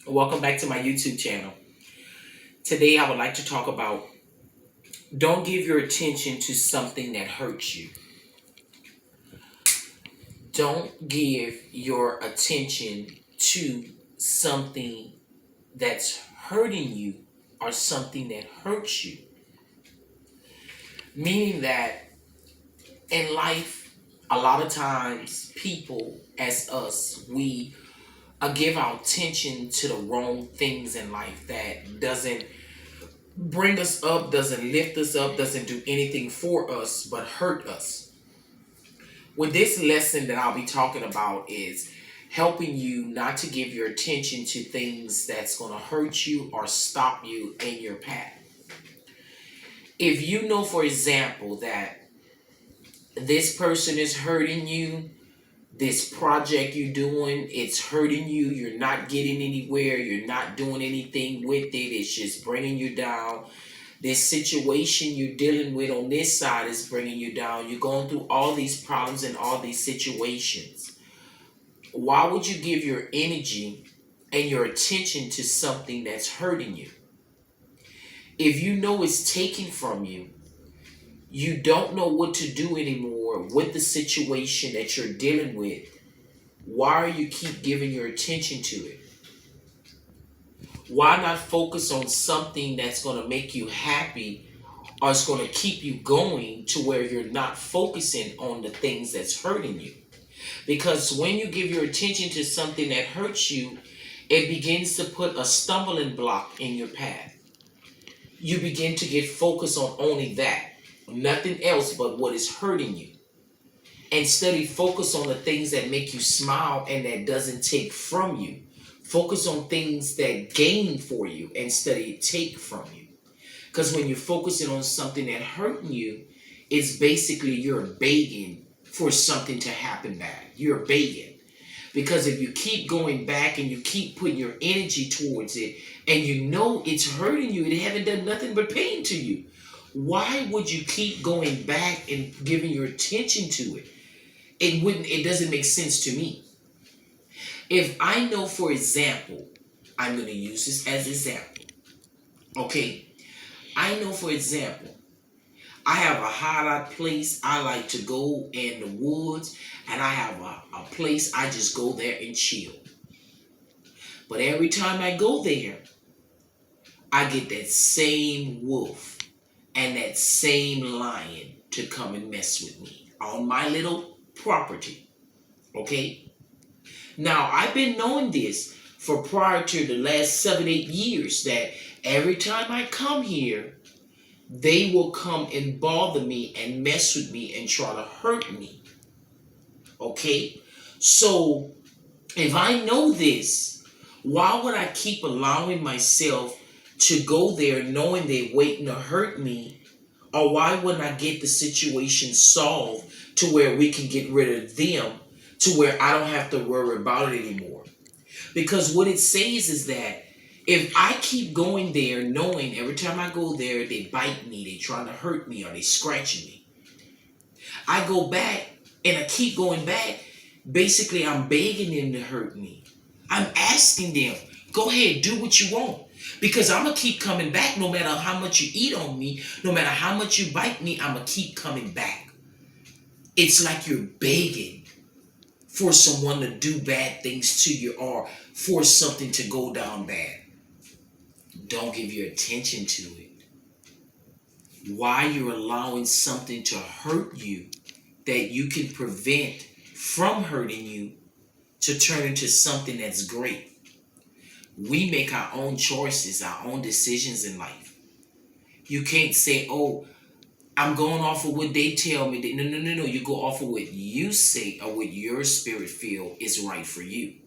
Welcome back to my YouTube channel. Today I would like to talk about don't give your attention to something that hurts you. Don't give your attention to something that's hurting you or something that hurts you. Meaning that in life, a lot of times people as us, we give our attention to the wrong things in life that doesn't bring us up, doesn't lift us up, doesn't do anything for us, but hurt us. With this lesson that I'll be talking about is helping you not to give your attention to things that's going to hurt you or stop you in your path. If you know, for example, that this person is hurting you, this project you're doing, it's hurting you, you're not getting anywhere, you're not doing anything with it, it's just bringing you down. This situation you're dealing with on this side is bringing you down. You're going through all these problems and all these situations. Why would you give your energy and your attention to something that's hurting you? If you know it's taken from you, you don't know what to do anymore with the situation that you're dealing with. Why are you keep giving your attention to it? Why not focus on something that's going to make you happy or it's going to keep you going to where you're not focusing on the things that's hurting you? Because when you give your attention to something that hurts you, it begins to put a stumbling block in your path. You begin to get focused on only that, nothing else but what is hurting you. Instead of focus on the things that make you smile and that doesn't take from you. Focus on things that gain for you instead of take from you. Because when you're focusing on something that hurting you, it's basically you're begging for something to happen back. You're begging. Because if you keep going back and you keep putting your energy towards it and you know it's hurting you, it haven't done nothing but pain to you. Why would you keep going back and giving your attention to it? It doesn't make sense to me. If I know, for example, I'm going to use this as an example. Okay, I know, for example, I have a hideout place I like to go in the woods, and I have a place I just go there and chill. But every time I go there, I get that same wolf and that same lion to come and mess with me on my little property. Okay? Now, I've been knowing this for prior to the last 7, 8 years that every time I come here, they will come and bother me and mess with me and try to hurt me. Okay? So, if I know this, why would I keep allowing myself to go there knowing they're waiting to hurt me? Or why wouldn't I get the situation solved to where we can get rid of them to where I don't have to worry about it anymore? Because what it says is that if I keep going there knowing every time I go there they bite me, they trying to hurt me or they scratching me, I go back and I keep going back, basically I'm begging them to hurt me. I'm asking them, go ahead, do what you want. Because I'm going to keep coming back no matter how much you eat on me, no matter how much you bite me, I'm going to keep coming back. It's like you're begging for someone to do bad things to you or for something to go down bad. Don't give your attention to it. Why you're allowing something to hurt you that you can prevent from hurting you to turn into something that's great. We make our own choices, our own decisions in life. You can't say, oh, I'm going off of what they tell me. No, no, no, no. You go off of what you say or what your spirit feel is right for you.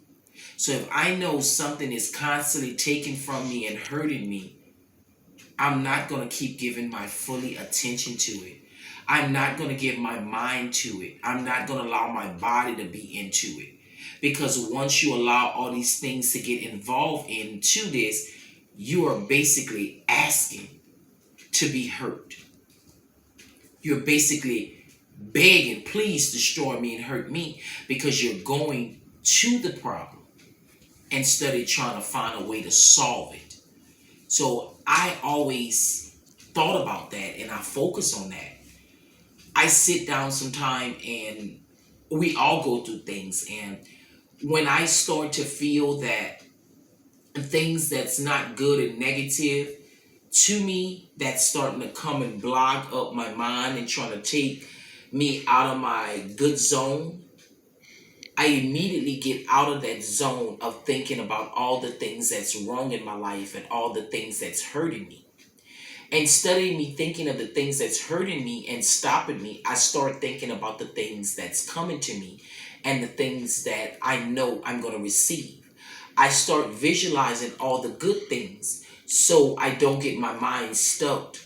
So if I know something is constantly taken from me and hurting me, I'm not going to keep giving my fully attention to it. I'm not going to give my mind to it. I'm not going to allow my body to be into it. Because once you allow all these things to get involved into this, you are basically asking to be hurt. You're basically begging, please destroy me and hurt me, because you're going to the problem instead of trying to find a way to solve it. So I always thought about that and I focus on that. I sit down sometime and we all go through things, and when I start to feel that things that's not good and negative to me, that's starting to come and block up my mind and trying to take me out of my good zone, I immediately get out of that zone of thinking about all the things that's wrong in my life and all the things that's hurting me. Instead of me thinking of the things that's hurting me and stopping me, I start thinking about the things that's coming to me and the things that I know I'm going to receive. I start visualizing all the good things so I don't get my mind stuck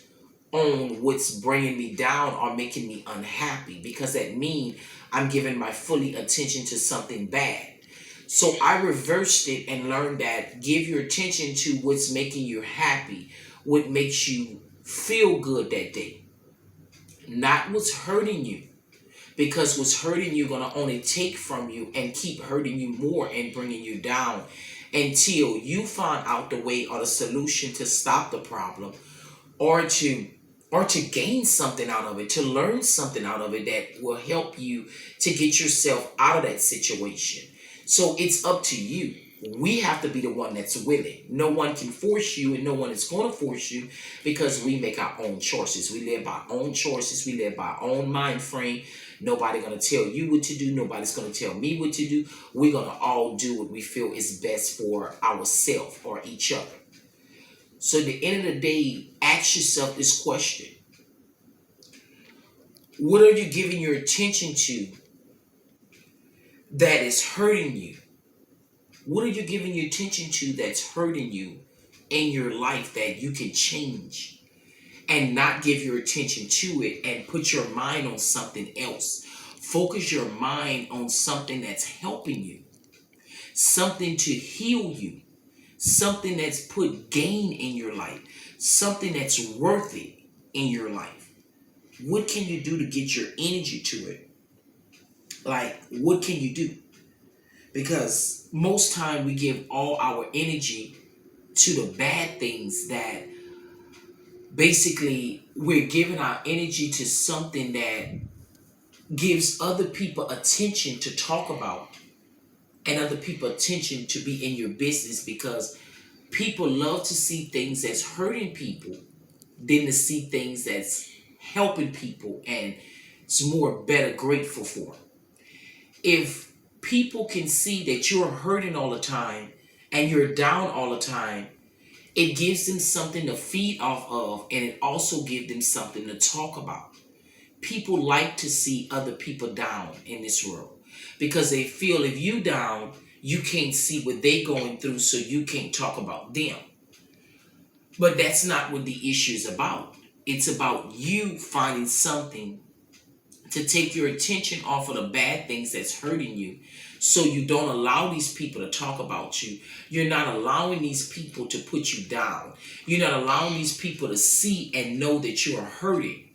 on what's bringing me down or making me unhappy, because that means I'm giving my fully attention to something bad. So I reversed it and learned that give your attention to what's making you happy, what makes you feel good that day, not what's hurting you. Because what's hurting you gonna only take from you and keep hurting you more and bringing you down until you find out the way or the solution to stop the problem, or to gain something out of it, to learn something out of it that will help you to get yourself out of that situation. So it's up to you. We have to be the one that's willing. No one can force you, and no one is going to force you, because we make our own choices. We live by our own choices. We live by our own mind frame. Nobody going to tell you what to do. Nobody's going to tell me what to do. We're going to all do what we feel is best for ourselves or each other. So at the end of the day, ask yourself this question. What are you giving your attention to that is hurting you? What are you giving your attention to that's hurting you in your life that you can change, and not give your attention to it and put your mind on something else? Focus your mind on something that's helping you, something to heal you, something that's put gain in your life, something that's worth it in your life. What can you do to get your energy to it? Like, what can you do? Because most time we give all our energy to the bad things, that basically we're giving our energy to something that gives other people attention to talk about and other people attention to be in your business, because people love to see things that's hurting people than to see things that's helping people and it's more better grateful for. If people can see that you're hurting all the time and you're down all the time, it gives them something to feed off of, and it also gives them something to talk about. People like to see other people down in this world, because they feel if you down, you can't see what they going through, so you can't talk about them. But that's not what the issue is about. It's about you finding something to take your attention off of the bad things that's hurting you, so you don't allow these people to talk about you. You're not allowing these people to put you down. You're not allowing these people to see and know that you are hurting.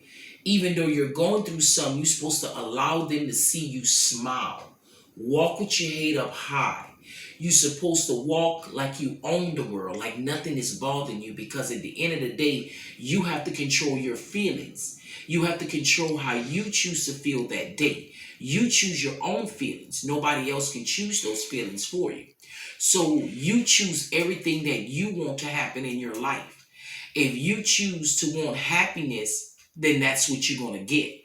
Even though you're going through something, you're supposed to allow them to see you smile. Walk with your head up high. You're supposed to walk like you own the world, like nothing is bothering you, because at the end of the day, you have to control your feelings. You have to control how you choose to feel that day. You choose your own feelings. Nobody else can choose those feelings for you. So you choose everything that you want to happen in your life. If you choose to want happiness, then that's what you're going to get.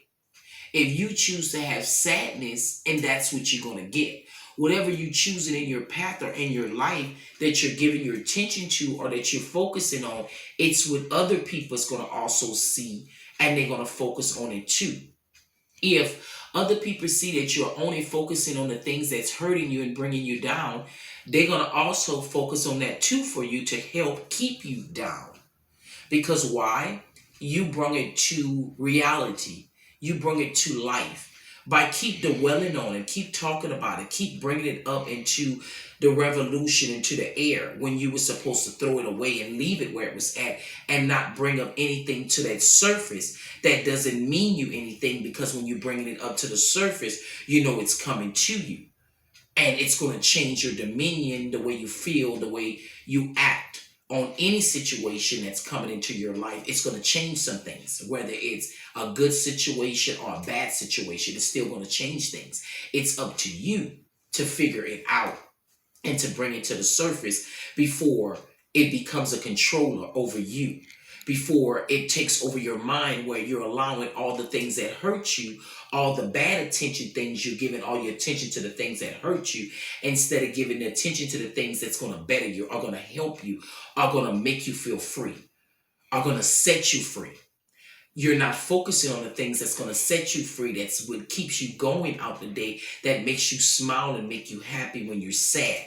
If you choose to have sadness, and that's what you're going to get. Whatever you choose in your path or in your life that you're giving your attention to or that you're focusing on, it's what other people's going to also see, and they're going to focus on it too. If other people see that you're only focusing on the things that's hurting you and bringing you down, they're going to also focus on that too for you to help keep you down. Because why? You bring it to reality. You bring it to life. By keep dwelling on it, keep talking about it, keep bringing it up into the revolution, into the air, when you were supposed to throw it away and leave it where it was at, and not bring up anything to that surface that doesn't mean you anything, because when you're bringing it up to the surface, you know it's coming to you. And it's going to change your dominion, the way you feel, the way you act on any situation that's coming into your life. It's going to change some things, whether it's a good situation or a bad situation. It's still going to change things. It's up to you to figure it out and to bring it to the surface before it becomes a controller over you, before it takes over your mind, where you're allowing all the things that hurt you, all the bad attention things, you're giving all your attention to the things that hurt you instead of giving the attention to the things that's going to better you, are going to help you, are going to make you feel free, are going to set you free. You're not focusing on the things that's going to set you free, that's what keeps you going out the day, that makes you smile and make you happy when you're sad.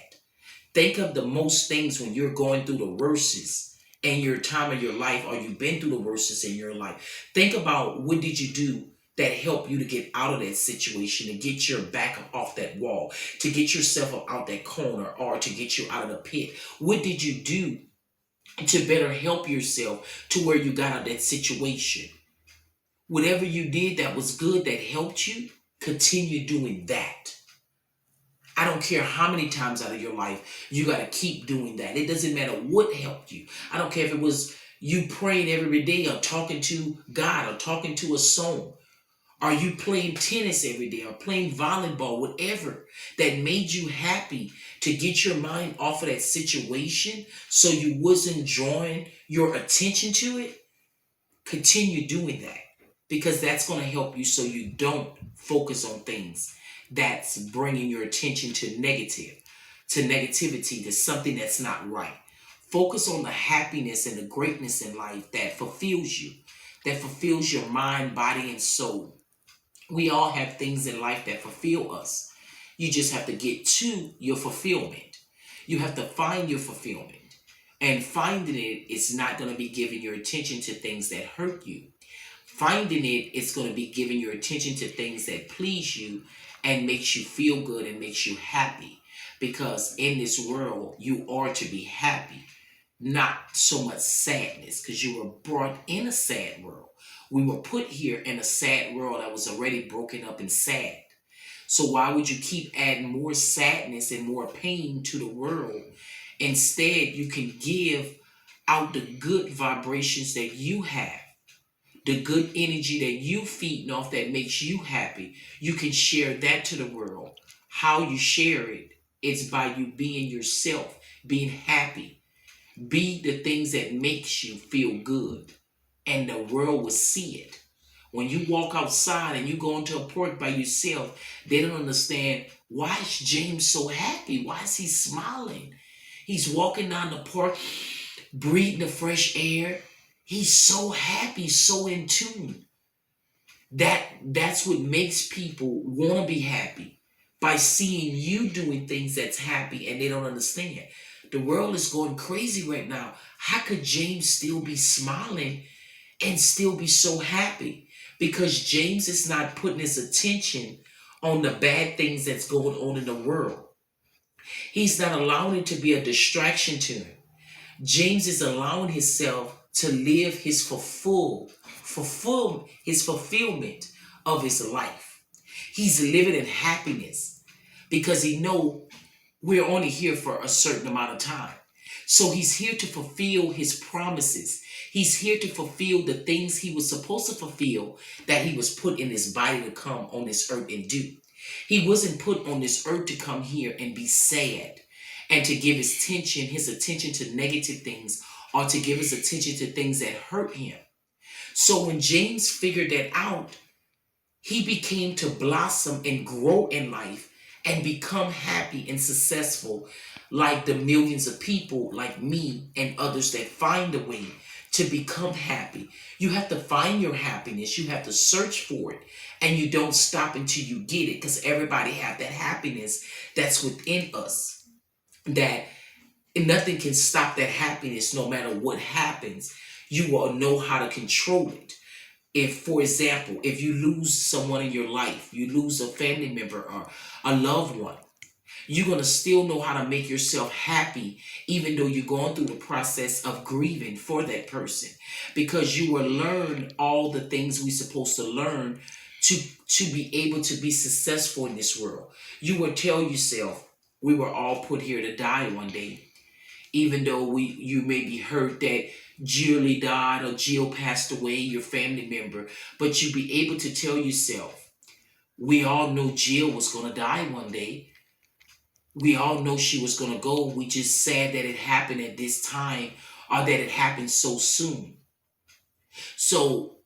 Think of the most things when you're going through the worstest in your time of your life, or you've been through the worstest in your life. Think about, what did you do that helped you to get out of that situation, to get your back up off that wall, to get yourself up out that corner, or to get you out of the pit? What did you do to better help yourself to where you got out of that situation? Whatever you did that was good, that helped you, continue doing that. I don't care how many times out of your life you got to keep doing that. It doesn't matter what helped you. I don't care if it was you praying every day, or talking to God, or talking to a song. Are you playing tennis every day, or playing volleyball, whatever that made you happy to get your mind off of that situation so you wasn't drawing your attention to it? Continue doing that, because that's going to help you so you don't focus on things that's bringing your attention to negativity, to something that's not right. Focus on the happiness and the greatness in life that fulfills you, that fulfills your mind, body, and soul. We all have things in life that fulfill us. You just have to get to your fulfillment. You have to find your fulfillment. And finding it is not going to be giving your attention to things that hurt you. Finding it is going to be giving your attention to things that please you and makes you feel good and makes you happy. Because in this world, you are to be happy, not so much sadness, because you were brought in a sad world. We were put here in a sad world that was already broken up and sad. So why would you keep adding more sadness and more pain to the world? Instead, you can give out the good vibrations that you have, the good energy that you feeding off that makes you happy. You can share that to the world. How you share it is by you being yourself, being happy. Be the things that makes you feel good, and the world will see it. When you walk outside and you go into a park by yourself, they don't understand, why is James so happy? Why is he smiling? He's walking down the park, breathing the fresh air. He's so happy, so in tune. That's what makes people want to be happy, by seeing you doing things that's happy, and they don't understand. The world is going crazy right now. How could James still be smiling and still be so happy? Because James is not putting his attention on the bad things that's going on in the world. He's not allowing it to be a distraction to him. James is allowing himself to live his his fulfillment of his life. He's living in happiness because he know we're only here for a certain amount of time. So he's here to fulfill his promises. He's here to fulfill the things he was supposed to fulfill, that he was put in his body to come on this earth and do. He wasn't put on this earth to come here and be sad and to give his attention to negative things, or to give his attention to things that hurt him. So when James figured that out, he became to blossom and grow in life and become happy and successful, like the millions of people like me and others that find a way to become happy. You have to find your happiness. You have to search for it. And you don't stop until you get it, because everybody have that happiness that's within us, that nothing can stop that happiness no matter what happens. You will know how to control it. If, for example, if you lose someone in your life, you lose a family member or a loved one, you're going to still know how to make yourself happy, even though you're going through the process of grieving for that person, because you will learn all the things we're supposed to learn to to be able to be successful in this world. You will tell yourself, we were all put here to die one day. Even though you may be hurt that Julie died or Jill passed away, your family member, but you be able to tell yourself, we all know Jill was gonna die one day. We all know she was gonna go. We just sad that it happened at this time or that it happened so soon. So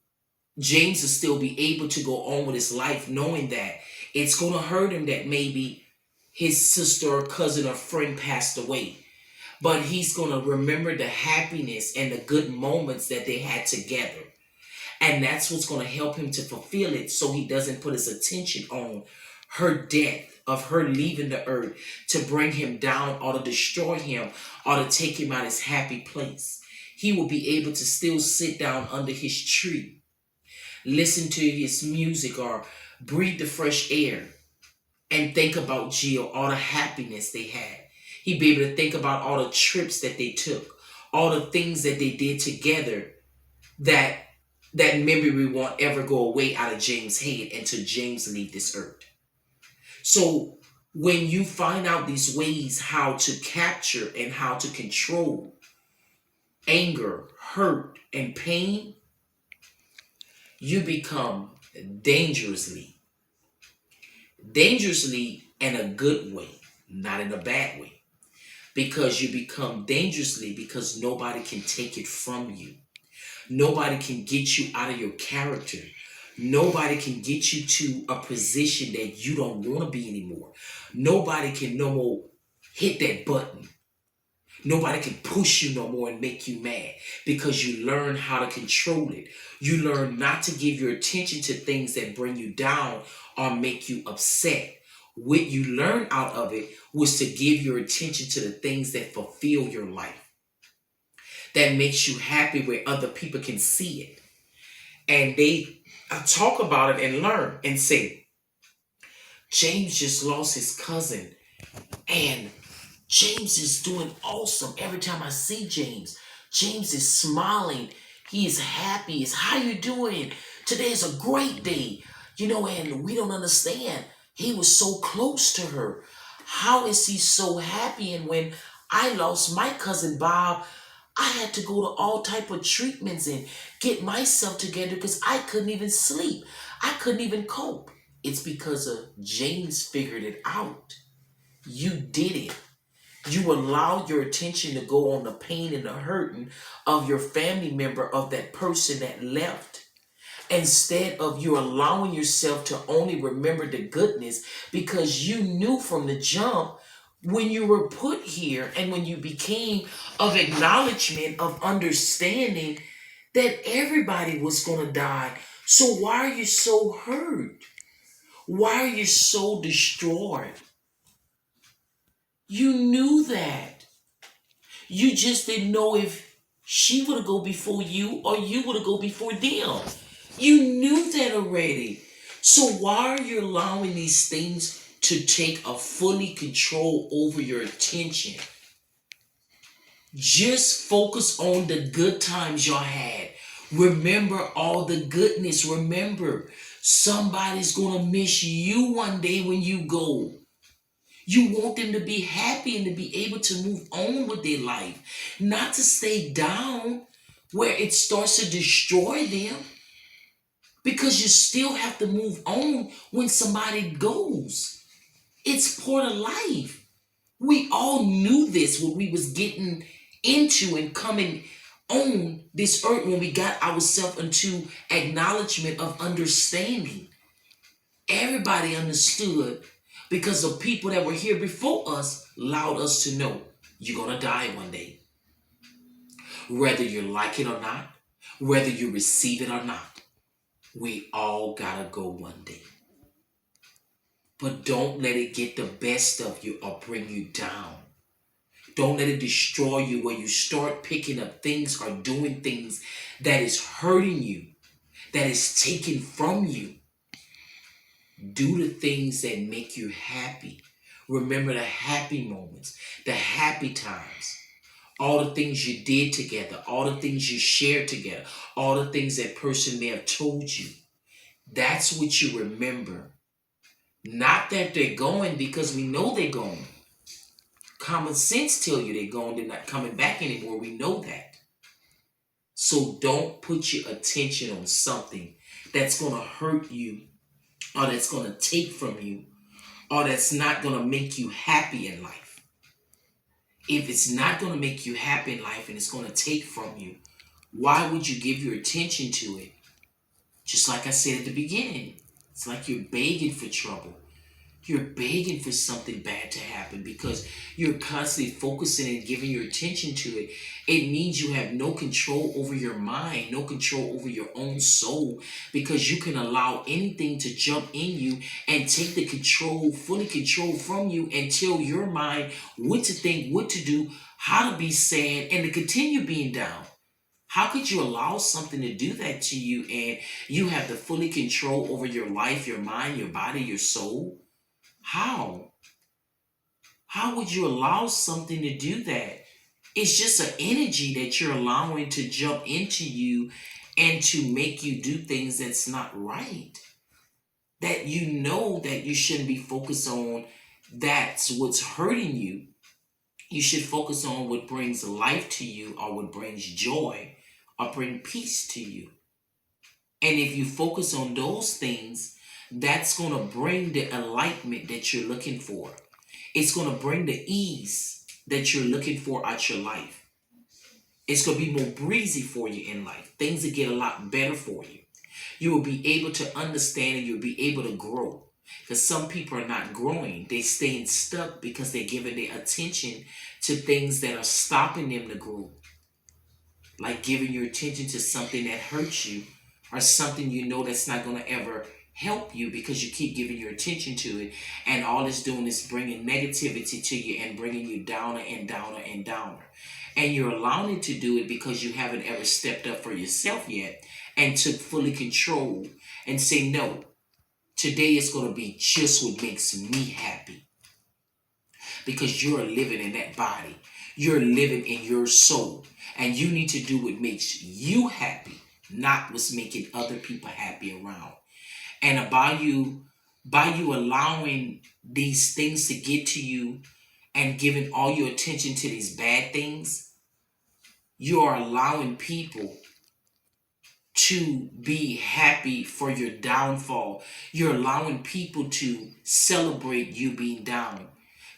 James will still be able to go on with his life knowing that it's gonna hurt him that maybe his sister or cousin or friend passed away. But he's gonna remember the happiness and the good moments that they had together. And that's what's gonna help him to fulfill it so he doesn't put his attention on her death, of her leaving the earth to bring him down or to destroy him or to take him out of his happy place. He will be able to still sit down under his tree, listen to his music or breathe the fresh air and think about Jill, all the happiness they had. He'd be able to think about all the trips that they took, all the things that they did together, that that memory won't ever go away out of James' head until James leave this earth. So when you find out these ways how to capture and how to control anger, hurt, and pain, you become dangerously, dangerously in a good way, not in a bad way. Because you become dangerously because nobody can take it from you. Nobody can get you out of your character. Nobody can get you to a position that you don't want to be anymore. Nobody can no more hit that button. Nobody can push you no more and make you mad because you learn how to control it. You learn not to give your attention to things that bring you down or make you upset. What you learn out of it was to give your attention to the things that fulfill your life, that makes you happy where other people can see it. And they talk about it and learn and say, James just lost his cousin and James is doing awesome. Every time I see James, James is smiling. He is happy. It's how you doing? Today is a great day. And we don't understand. He was so close to her. How is he so happy? And when I lost my cousin Bob, I had to go to all type of treatments and get myself together because I couldn't even sleep. I couldn't even cope. It's because of James figured it out. You did it. You allowed your attention to go on the pain and the hurting of your family member, of that person that left. Instead of you allowing yourself to only remember the goodness because you knew from the jump when you were put here and when you became of acknowledgement, of understanding that everybody was going to die. So why are you so hurt? Why are you so destroyed? You knew that. You just didn't know if she would have go before you or you would have go before them. You knew that already. So why are you allowing these things to take a fully control over your attention? Just focus on the good times y'all had. Remember all the goodness. Remember, somebody's going to miss you one day when you go. You want them to be happy and to be able to move on with their life, not to stay down where it starts to destroy them, because you still have to move on when somebody goes. It's part of life. We all knew this when we was getting into and coming on this earth, when we got ourselves into acknowledgement of understanding. Everybody understood because the people that were here before us allowed us to know you're going to die one day. Whether you like it or not, whether you receive it or not, we all got to go one day. But don't let it get the best of you or bring you down. Don't let it destroy you where you start picking up things or doing things that is hurting you, that is taken from you. Do the things that make you happy. Remember the happy moments, the happy times, all the things you did together, all the things you shared together, all the things that person may have told you. That's what you remember. Not that they're going, because we know they're going. Common sense tell you they're going, they're not coming back anymore. We know that. So don't put your attention on something that's going to hurt you, or that's going to take from you, or that's not going to make you happy in life. If it's not going to make you happy in life and it's going to take from you, why would you give your attention to it? Just like I said at the beginning, it's like you're begging for trouble. You're begging for something bad to happen because you're constantly focusing and giving your attention to it. It means you have no control over your mind, no control over your own soul, because you can allow anything to jump in you and take the control, fully control from you, and tell your mind what to think, what to do, how to be sad, and to continue being down. How could you allow something to do that to you and you have the fully control over your life, your mind, your body, your soul? How? How would you allow something to do that? It's just an energy that you're allowing to jump into you and to make you do things that's not right. That you know that you shouldn't be focused on. That's what's hurting you. You should focus on what brings life to you, or what brings joy, or bring peace to you. And if you focus on those things, that's going to bring the enlightenment that you're looking for. It's going to bring the ease that you're looking for out your life. It's going to be more breezy for you in life. Things will get a lot better for you. You will be able to understand and you'll be able to grow. Because some people are not growing. They're staying stuck because they're giving their attention to things that are stopping them to grow. Like giving your attention to something that hurts you, or something you know that's not going to ever help you, because you keep giving your attention to it, and all it's doing is bringing negativity to you and bringing you downer and downer and downer. And you're allowing it to do it because you haven't ever stepped up for yourself yet and took fully control and say, no, today is going to be just what makes me happy. Because you're living in that body. You're living in your soul. And you need to do what makes you happy, not what's making other people happy around. And by you allowing these things to get to you and giving all your attention to these bad things, you are allowing people to be happy for your downfall. You're allowing people to celebrate you being down.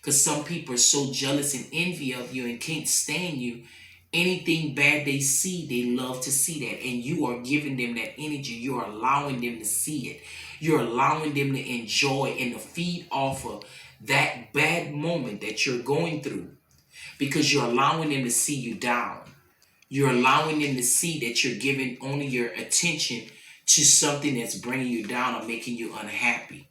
Because some people are so jealous and envy of you and can't stand you. Anything bad they see, they love to see that. And you are giving them that energy. You're allowing them to see it. You're allowing them to enjoy and to feed off of that bad moment that you're going through. Because you're allowing them to see you down. You're allowing them to see that you're giving only your attention to something that's bringing you down or making you unhappy.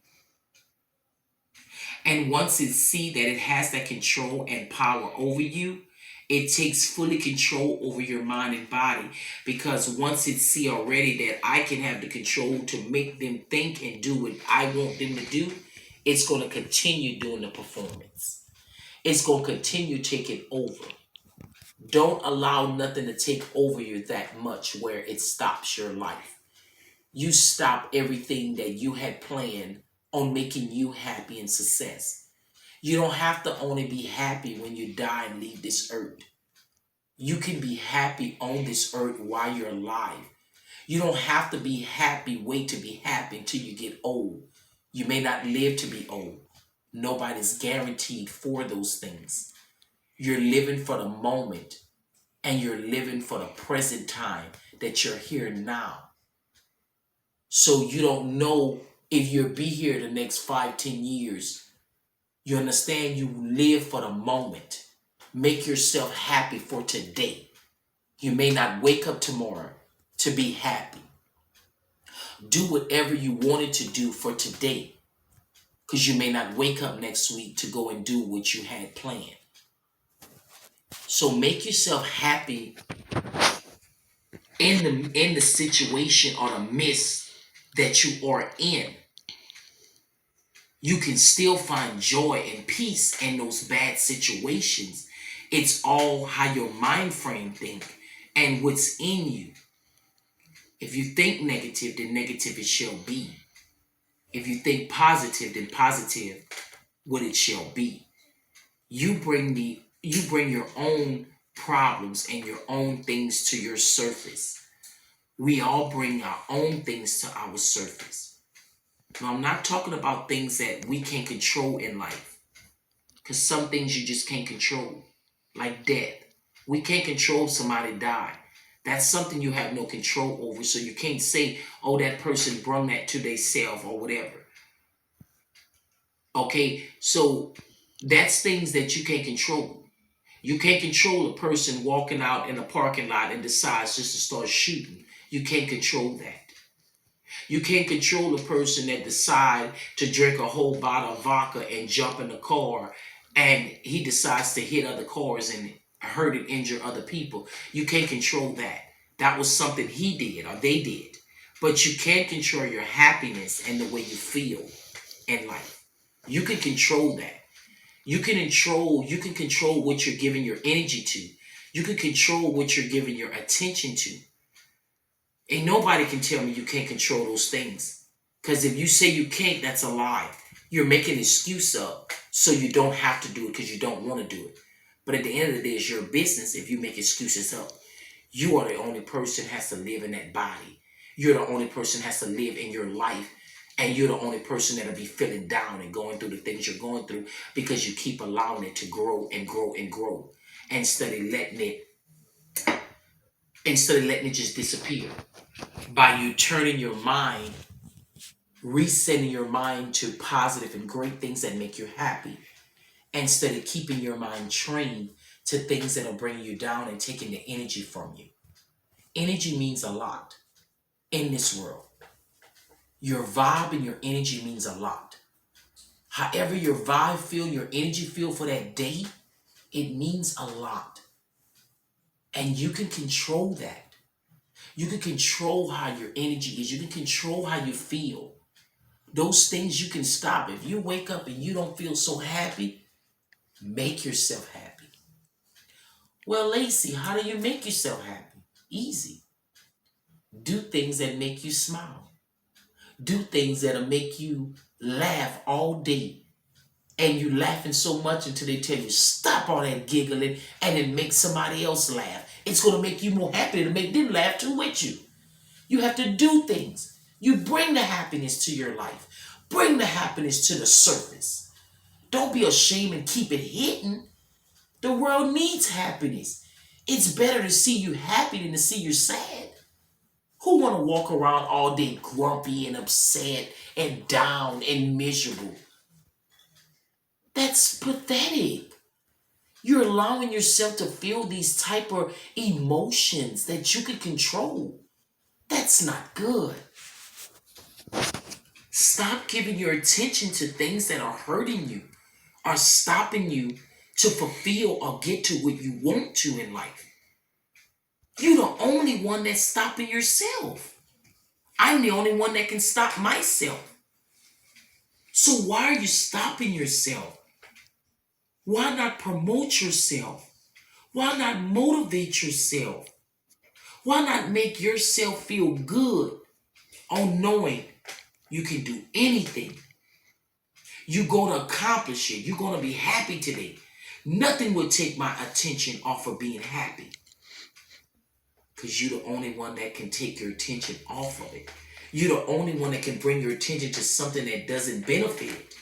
And once it see that it has that control and power over you, it takes fully control over your mind and body. Because once it see already that I can have the control to make them think and do what I want them to do, it's going to continue doing the performance. It's going to continue taking over. Don't allow nothing to take over you that much where it stops your life. You stop everything that you had planned on making you happy and success. You don't have to only be happy when you die and leave this earth. You can be happy on this earth while you're alive. You don't have to be happy, wait to be happy until you get old. You may not live to be old. Nobody's guaranteed for those things. You're living for the moment, and you're living for the present time that you're here now. So you don't know if you'll be here the next 5, 10 years. You understand? You live for the moment. Make yourself happy for today. You may not wake up tomorrow to be happy. Do whatever you wanted to do for today, because you may not wake up next week to go and do what you had planned. So make yourself happy in the situation or the midst that you are in. You can still find joy and peace in those bad situations. It's all how your mind frame think and what's in you. If you think negative, then negative it shall be. If you think positive, then positive what it shall be. You bring your own problems and your own things to your surface. We all bring our own things to our surface. Now, I'm not talking about things that we can't control in life, because some things you just can't control, like death. We can't control somebody die. That's something you have no control over, so you can't say, oh, that person brung that to themselves or whatever. Okay, so that's things that you can't control. You can't control a person walking out in a parking lot and decides just to start shooting. You can't control that. You can't control a person that decide to drink a whole bottle of vodka and jump in the car, and he decides to hit other cars and hurt and injure other people. You can't control that. That was something he did or they did. But you can control your happiness and the way you feel in life. You can control that. You can control what you're giving your energy to. You can control what you're giving your attention to. Ain't nobody can tell me you can't control those things. Because if you say you can't, that's a lie. You're making an excuse up so you don't have to do it because you don't want to do it. But at the end of the day, it's your business if you make excuses up. You are the only person has to live in that body. You're the only person has to live in your life. And you're the only person that'll be feeling down and going through the things you're going through because you keep allowing it to grow and grow and grow. Instead of letting it just disappear. By you turning your mind, resetting your mind to positive and great things that make you happy, instead of keeping your mind trained to things that are bringing you down and taking the energy from you. Energy means a lot in this world. Your vibe and your energy means a lot. However your vibe feel, your energy feel for that day, it means a lot. And you can control that. You can control how your energy is. You can control how you feel. Those things you can stop. If you wake up and you don't feel so happy, make yourself happy. Well, Lacey, how do you make yourself happy? Easy. Do things that make you smile. Do things that'll make you laugh all day. And you laughing so much until they tell you, stop all that giggling, and it makes somebody else laugh. It's going to make you more happy to make them laugh too with you. You have to do things. You bring the happiness to your life. Bring the happiness to the surface. Don't be ashamed and keep it hidden. The world needs happiness. It's better to see you happy than to see you sad. Who want to walk around all day grumpy and upset and down and miserable? That's pathetic. You're allowing yourself to feel these type of emotions that you can control. That's not good. Stop giving your attention to things that are hurting you, are stopping you to fulfill or get to what you want to in life. You're the only one that's stopping yourself. I'm the only one that can stop myself. So why are you stopping yourself? Why not promote yourself? Why not motivate yourself? Why not make yourself feel good on knowing you can do anything? You're going to accomplish it. You're going to be happy today. Nothing will take my attention off of being happy. Because you're the only one that can take your attention off of it. You're the only one that can bring your attention to something that doesn't benefit it.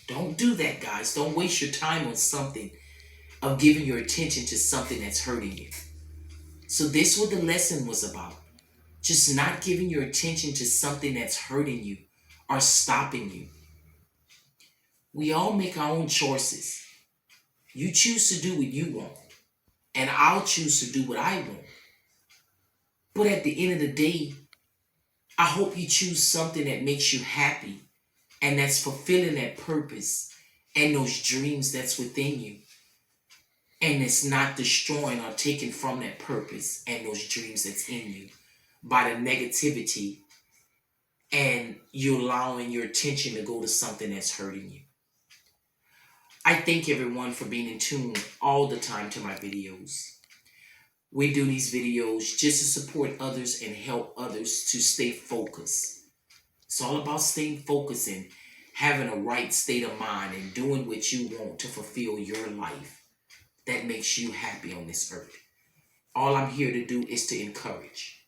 Don't do that, guys. Don't waste your time on something of giving your attention to something that's hurting you. So this is what the lesson was about. Just not giving your attention to something that's hurting you or stopping you. We all make our own choices. You choose to do what you want, and I'll choose to do what I want. But at the end of the day, I hope you choose something that makes you happy and that's fulfilling that purpose and those dreams that's within you. And it's not destroying or taking from that purpose and those dreams that's in you by the negativity, and you allowing your attention to go to something that's hurting you. I thank everyone for being in tune all the time to my videos. We do these videos just to support others and help others to stay focused. It's all about staying focused and having a right state of mind and doing what you want to fulfill your life that makes you happy on this earth. All I'm here to do is to encourage.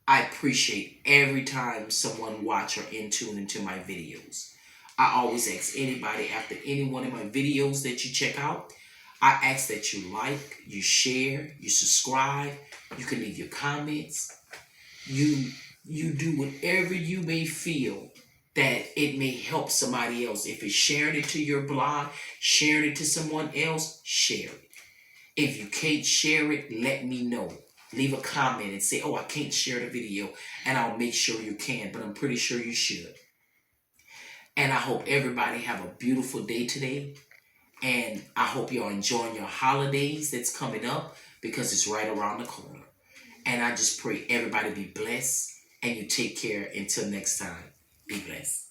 I appreciate every time someone watch or in tune into my videos. I always ask anybody after any one of my videos that you check out, I ask that you like, you share, you subscribe, you can leave your comments, you do whatever you may feel that it may help somebody else. If it's sharing it to your blog, sharing it to someone else, share it. If you can't share it, let me know. Leave a comment and say, oh, I can't share the video, and I'll make sure you can, but I'm pretty sure you should. And I hope everybody have a beautiful day today. And I hope you're enjoying your holidays that's coming up because it's right around the corner. And I just pray everybody be blessed and you take care until next time. Be blessed.